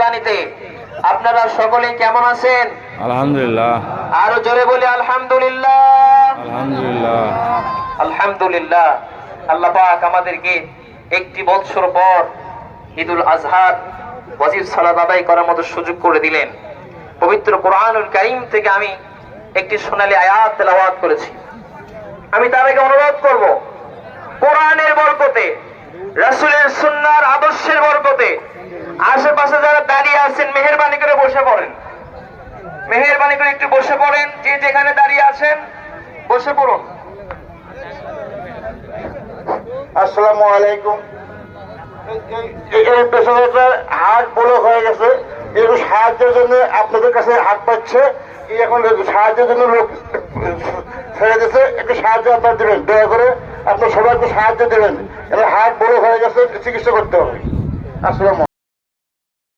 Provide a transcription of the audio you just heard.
বাণীতে আপনারা সকলে কেমন আছেন? আলহামদুলিল্লাহ। আরো জোরে বলি আলহামদুলিল্লাহ। আলহামদুলিল্লাহ। আলহামদুলিল্লাহ। আল্লাহ পাক আমাদেরকে একটি বছর পর ঈদুল আজহার ওয়াজিব সালাত আদায় করার মতো সুযোগ করে দিলেন। পবিত্র কোরআনুল কারীম থেকে আমি একটি সোনালী আয়াত তেলাওয়াত করেছি। আমি তার আগে অনুরোধ করব, কোরআনের বরকতে, রাসূলের সুন্নাহর আদর্শের বরকতে আশেপাশে যারা দাঁড়িয়ে আছেন মেহেরবানি করে বসে পড়েন। মেহেরবানি করে একটু বসে পড়েন। যে যেখানে দাঁড়িয়ে আছেন বসে পড়ুন। আসসালামু আলাইকুম। এই পেশাদারটার হাত ব্লক হয়ে গেছে, একটু সাহায্যের জন্য আপনাদের কাছে হাত পাচ্ছে। এখন সাহায্যের জন্য লোক ছেড়ে দিচ্ছে, একটু সাহায্য আপনারা দেবেন, দয়া করে আপনার সবাই একটু সাহায্য দেবেন। হাত ব্লক হয়ে গেছে, চিকিৎসা করতে হবে। আসসালামু